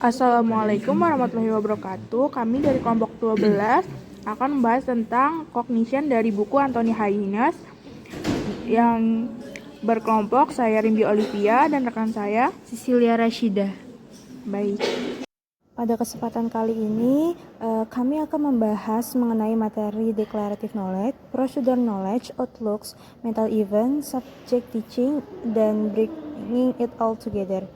Assalamualaikum warahmatullahi wabarakatuh. Kami dari kelompok 12 akan membahas tentang cognition dari buku Anthony Haynes yang berkelompok saya Rimbi Olivia dan rekan saya Cecilia Rashida. Baik. Pada kesempatan kali ini, kami akan membahas mengenai materi declarative knowledge, procedural knowledge, outlooks, mental event, subject teaching, dan bringing it all together.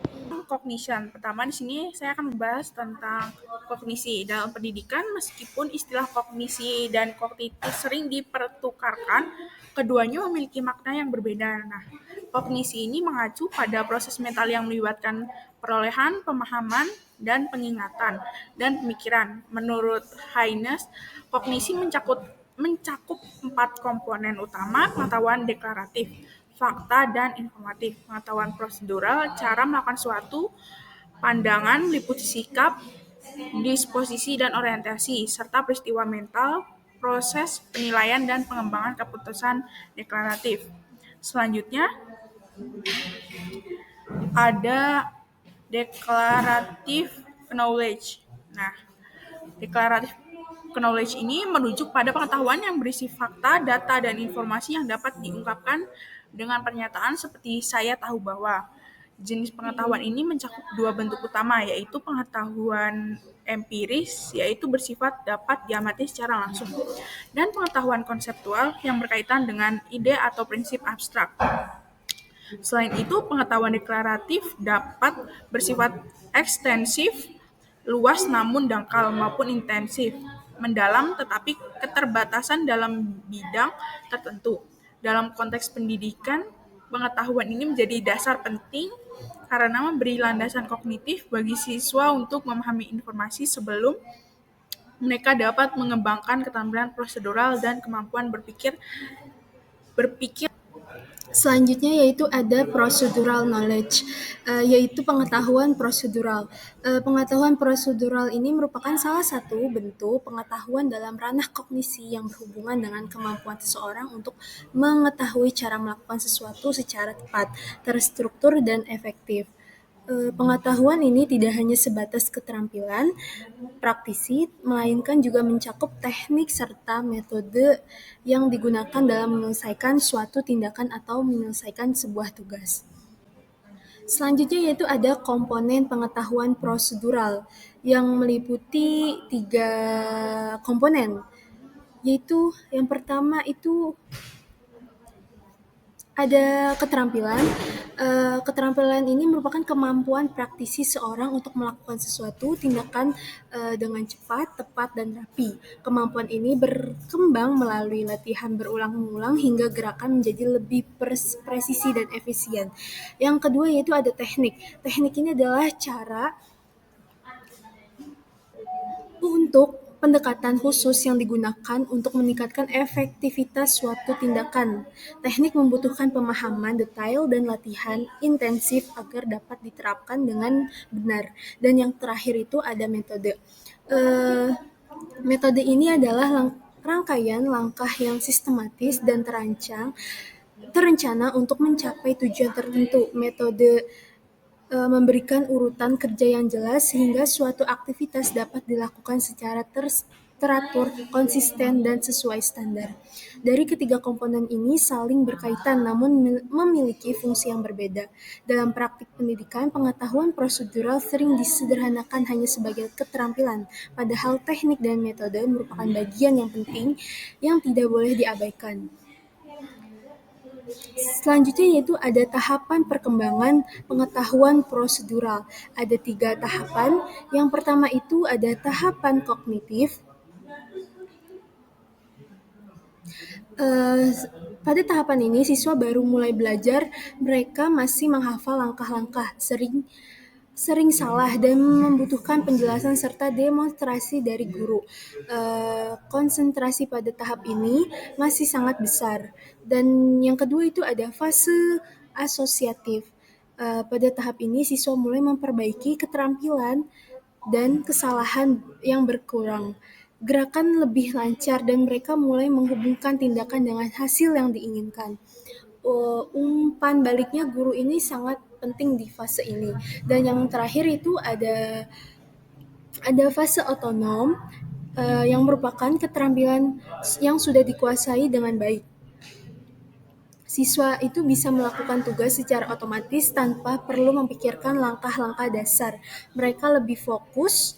Cognition. Pertama di sini saya akan membahas tentang kognisi. Dalam pendidikan, meskipun istilah kognisi dan kognitif sering dipertukarkan, keduanya memiliki makna yang berbeda. Nah, kognisi ini mengacu pada proses mental yang melibatkan perolehan, pemahaman, dan pengingatan, dan pemikiran. Menurut Haynes, kognisi mencakup 4 komponen utama: pengetahuan deklaratif, fakta dan informatif, pengetahuan prosedural, cara melakukan suatu, pandangan, meliputi sikap, disposisi dan orientasi, serta peristiwa mental, proses penilaian dan pengembangan keputusan deklaratif. Selanjutnya ada declarative knowledge. Nah, declarative knowledge ini menuju pada pengetahuan yang berisi fakta, data, dan informasi yang dapat diungkapkan dengan pernyataan seperti saya tahu bahwa. Jenis pengetahuan ini mencakup 2 bentuk utama, yaitu pengetahuan empiris, yaitu bersifat dapat diamati secara langsung, dan pengetahuan konseptual yang berkaitan dengan ide atau prinsip abstrak. Selain itu, pengetahuan deklaratif dapat bersifat ekstensif, luas namun dangkal, maupun intensif, mendalam tetapi keterbatasan dalam bidang tertentu. Dalam konteks pendidikan, pengetahuan ini menjadi dasar penting karena memberi landasan kognitif bagi siswa untuk memahami informasi sebelum mereka dapat mengembangkan keterampilan prosedural dan kemampuan berpikir. Selanjutnya yaitu ada procedural knowledge, yaitu pengetahuan prosedural. Pengetahuan prosedural ini merupakan salah satu bentuk pengetahuan dalam ranah kognisi yang berhubungan dengan kemampuan seseorang untuk mengetahui cara melakukan sesuatu secara tepat, terstruktur, dan efektif. Pengetahuan ini tidak hanya sebatas keterampilan praktisi, melainkan juga mencakup teknik serta metode yang digunakan dalam menyelesaikan suatu tindakan atau menyelesaikan sebuah tugas. Selanjutnya yaitu ada komponen pengetahuan prosedural yang meliputi 3 komponen, yaitu yang pertama itu ada keterampilan. Keterampilan ini merupakan kemampuan praktisi seorang untuk melakukan sesuatu tindakan dengan cepat, tepat, dan rapi. Kemampuan ini berkembang melalui latihan berulang-ulang hingga gerakan menjadi lebih presisi dan efisien. Yang kedua yaitu ada teknik. Teknik ini adalah cara untuk pendekatan khusus yang digunakan untuk meningkatkan efektivitas suatu tindakan. Teknik membutuhkan pemahaman detail dan latihan intensif agar dapat diterapkan dengan benar. Dan yang terakhir itu ada metode. Metode ini adalah rangkaian langkah yang sistematis dan terencana untuk mencapai tujuan tertentu. Metode memberikan urutan kerja yang jelas sehingga suatu aktivitas dapat dilakukan secara teratur, konsisten, dan sesuai standar. Dari ketiga komponen ini saling berkaitan namun memiliki fungsi yang berbeda. Dalam praktik pendidikan, pengetahuan prosedural sering disederhanakan hanya sebagai keterampilan, padahal teknik dan metode merupakan bagian yang penting yang tidak boleh diabaikan. Selanjutnya yaitu ada tahapan perkembangan pengetahuan prosedural. Ada 3 tahapan. Yang pertama itu ada tahapan kognitif. Pada tahapan ini siswa baru mulai belajar, mereka masih menghafal langkah-langkah, sering salah dan membutuhkan penjelasan serta demonstrasi dari guru. Konsentrasi pada tahap ini masih sangat besar. Dan yang kedua itu ada fase asosiatif. Pada tahap ini siswa mulai memperbaiki keterampilan dan kesalahan yang berkurang. Gerakan lebih lancar dan mereka mulai menghubungkan tindakan dengan hasil yang diinginkan. Umpan baliknya guru ini sangat penting di fase ini. Dan yang terakhir itu ada Ada fase otonom yang merupakan keterampilan yang sudah dikuasai dengan baik. Siswa itu bisa melakukan tugas secara otomatis tanpa perlu memikirkan langkah-langkah dasar. Mereka lebih fokus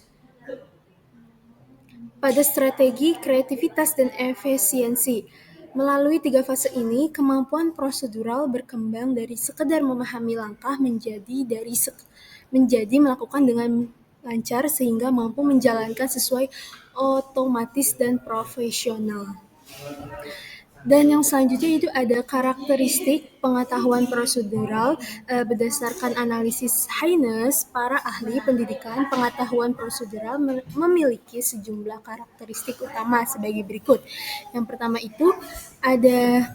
pada strategi, kreativitas, dan efisiensi. Melalui 3 fase ini, kemampuan prosedural berkembang dari sekedar memahami langkah menjadi melakukan dengan lancar sehingga mampu menjalankan sesuai otomatis dan profesional. Dan yang selanjutnya itu ada karakteristik pengetahuan prosedural berdasarkan analisis Haynes, para ahli pendidikan pengetahuan prosedural memiliki sejumlah karakteristik utama sebagai berikut. Yang pertama itu ada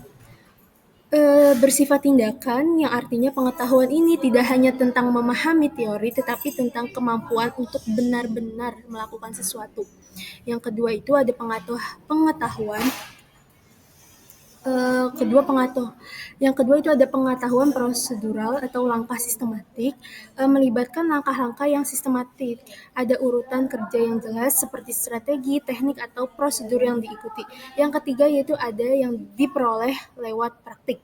bersifat tindakan, yang artinya pengetahuan ini tidak hanya tentang memahami teori, tetapi tentang kemampuan untuk benar-benar melakukan sesuatu. Yang kedua itu ada pengetahuan Yang kedua itu ada pengetahuan prosedural atau langkah sistematik, melibatkan langkah-langkah yang sistematik. Ada urutan kerja yang jelas seperti strategi, teknik, atau prosedur yang diikuti. Yang ketiga yaitu ada yang diperoleh lewat praktik.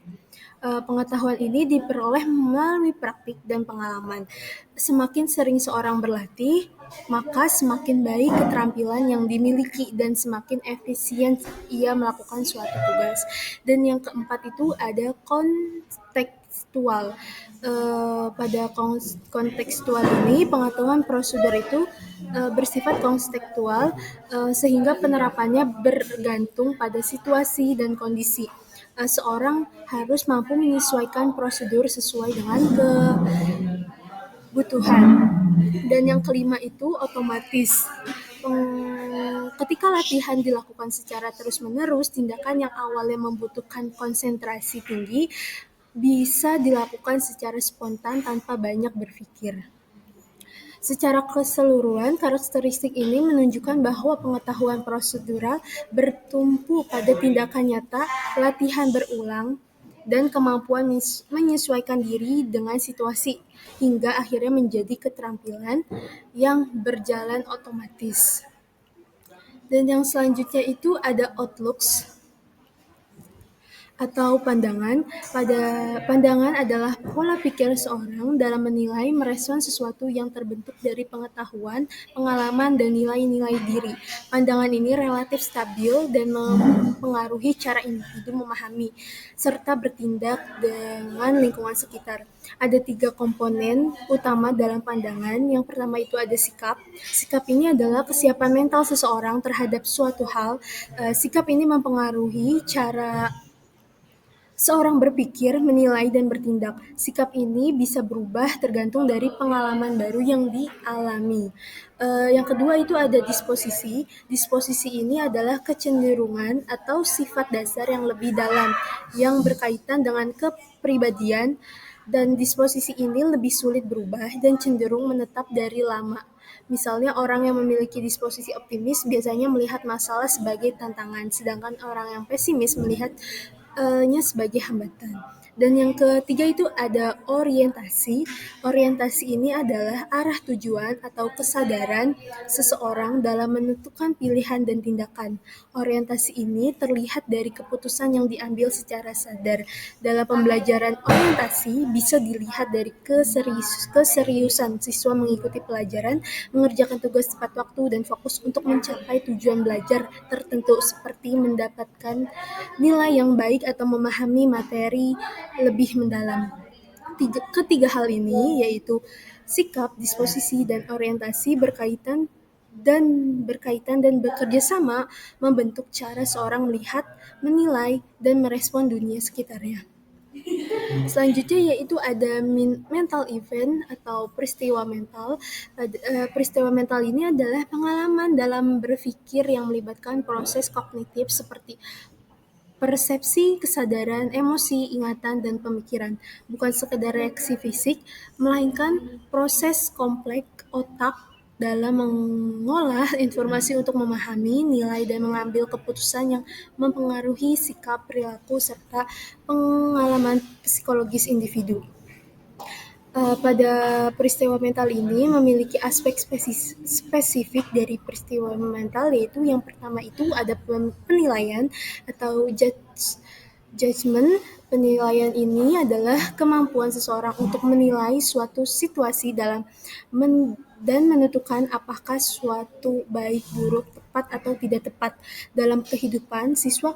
Pengetahuan ini diperoleh melalui praktik dan pengalaman. Semakin sering seorang berlatih, maka semakin baik keterampilan yang dimiliki dan semakin efisien ia melakukan suatu tugas. Dan yang keempat itu ada kontekstual. Pada kontekstual ini, pengetahuan prosedur itu bersifat kontekstual sehingga penerapannya bergantung pada situasi dan kondisi. Seorang harus mampu menyesuaikan prosedur sesuai dengan kebutuhan. Dan yang kelima itu otomatis. Ketika latihan dilakukan secara terus-menerus, tindakan yang awalnya membutuhkan konsentrasi tinggi bisa dilakukan secara spontan tanpa banyak berpikir. Secara keseluruhan, karakteristik ini menunjukkan bahwa pengetahuan prosedural bertumpu pada tindakan nyata, latihan berulang, dan kemampuan menyesuaikan diri dengan situasi, hingga akhirnya menjadi keterampilan yang berjalan otomatis. Dan yang selanjutnya itu ada outlooks atau pandangan. Pandangan adalah pola pikir seorang dalam menilai, merespon sesuatu yang terbentuk dari pengetahuan, pengalaman, dan nilai-nilai diri. Pandangan ini relatif stabil dan mempengaruhi cara individu memahami serta bertindak dengan lingkungan sekitar. Ada 3 komponen utama dalam pandangan. Yang pertama itu ada sikap. Sikap ini adalah kesiapan mental seseorang terhadap suatu hal. Sikap ini mempengaruhi cara seorang berpikir, menilai, dan bertindak. Sikap ini bisa berubah tergantung dari pengalaman baru yang dialami. Yang kedua itu ada disposisi. Disposisi ini adalah kecenderungan atau sifat dasar yang lebih dalam yang berkaitan dengan kepribadian, dan disposisi ini lebih sulit berubah dan cenderung menetap dari lama. Misalnya orang yang memiliki disposisi optimis biasanya melihat masalah sebagai tantangan, sedangkan orang yang pesimis melihat nya sebagai hambatan. Dan yang ketiga itu ada orientasi. Orientasi ini adalah arah tujuan atau kesadaran seseorang dalam menentukan pilihan dan tindakan. Orientasi ini terlihat dari keputusan yang diambil secara sadar. Dalam pembelajaran orientasi bisa dilihat dari keseriusan siswa mengikuti pelajaran, mengerjakan tugas tepat waktu, dan fokus untuk mencapai tujuan belajar tertentu seperti mendapatkan nilai yang baik atau memahami materi lebih mendalam. Ketiga hal ini yaitu sikap, disposisi, dan orientasi berkaitan dan bekerja sama membentuk cara seorang melihat, menilai, dan merespon dunia sekitarnya. Selanjutnya yaitu ada mental event atau peristiwa mental. Peristiwa mental ini adalah pengalaman dalam berpikir yang melibatkan proses kognitif seperti persepsi, kesadaran, emosi, ingatan, dan pemikiran. Bukan sekedar reaksi fisik, melainkan proses kompleks otak dalam mengolah informasi untuk memahami, nilai, dan mengambil keputusan yang mempengaruhi sikap, perilaku, serta pengalaman psikologis individu. Pada peristiwa mental ini memiliki aspek spesifik dari peristiwa mental, yaitu yang pertama itu ada penilaian atau judgment. Penilaian ini adalah kemampuan seseorang untuk menilai suatu situasi dan menentukan apakah suatu baik, buruk, tepat, atau tidak tepat. Dalam kehidupan, siswa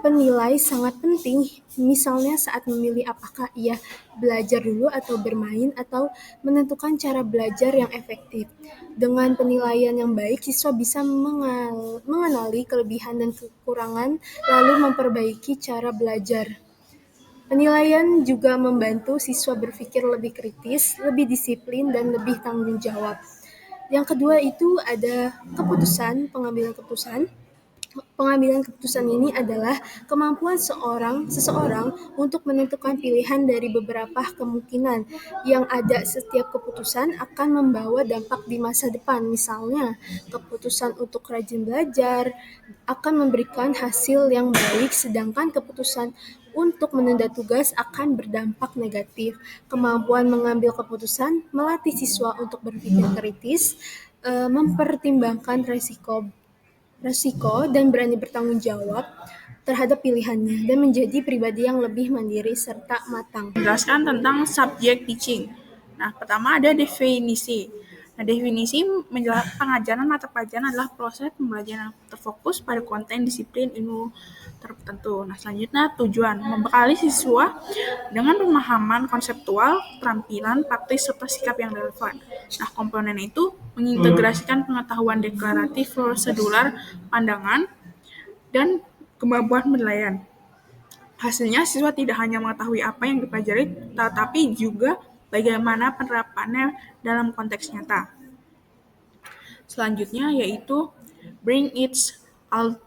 penilai sangat penting, misalnya saat memilih apakah ia belajar dulu atau bermain, atau menentukan cara belajar yang efektif. Dengan penilaian yang baik, siswa bisa mengenali kelebihan dan kekurangan, lalu memperbaiki cara belajar. Penilaian juga membantu siswa berpikir lebih kritis, lebih disiplin, dan lebih tanggung jawab. Yang kedua itu ada pengambilan keputusan. Pengambilan keputusan ini adalah kemampuan seseorang untuk menentukan pilihan dari beberapa kemungkinan yang ada. Setiap keputusan akan membawa dampak di masa depan. Misalnya, keputusan untuk rajin belajar akan memberikan hasil yang baik, sedangkan keputusan untuk menunda tugas akan berdampak negatif. Kemampuan mengambil keputusan melatih siswa untuk berpikir kritis, mempertimbangkan resiko dan berani bertanggung jawab terhadap pilihannya, dan menjadi pribadi yang lebih mandiri serta matang. Menjelaskan tentang subject teaching. Nah, pertama ada definisi. Nah, definisi pengajaran mata pelajaran adalah proses pembelajaran yang terfokus pada konten disiplin ilmu tertentu. Nah, selanjutnya tujuan, membekali siswa dengan pemahaman konseptual, keterampilan, praktis, serta sikap yang relevan. Nah, komponen itu mengintegrasikan pengetahuan deklaratif, prosedural, pandangan, dan kemampuan penilaian. Hasilnya, siswa tidak hanya mengetahui apa yang dipelajari, tetapi juga bagaimana penerapannya dalam konteks nyata. Selanjutnya yaitu bring it all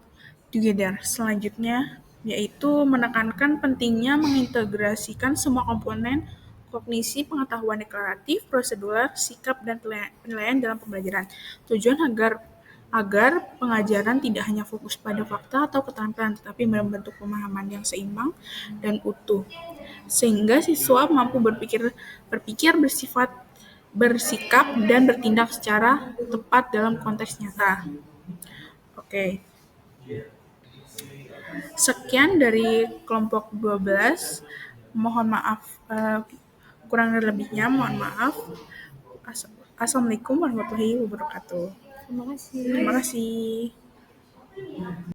together. Selanjutnya yaitu menekankan pentingnya mengintegrasikan semua komponen kognisi, pengetahuan deklaratif, prosedural, sikap, dan penilaian dalam pembelajaran. Tujuan agar pengajaran tidak hanya fokus pada fakta atau keterampilan, tetapi membentuk pemahaman yang seimbang dan utuh, sehingga siswa mampu berpikir, bersikap, dan bertindak secara tepat dalam konteks nyata. Oke. Sekian dari kelompok 12. Mohon maaf, kurang lebihnya mohon maaf. Assalamualaikum warahmatullahi wabarakatuh. Terima kasih. Terima kasih.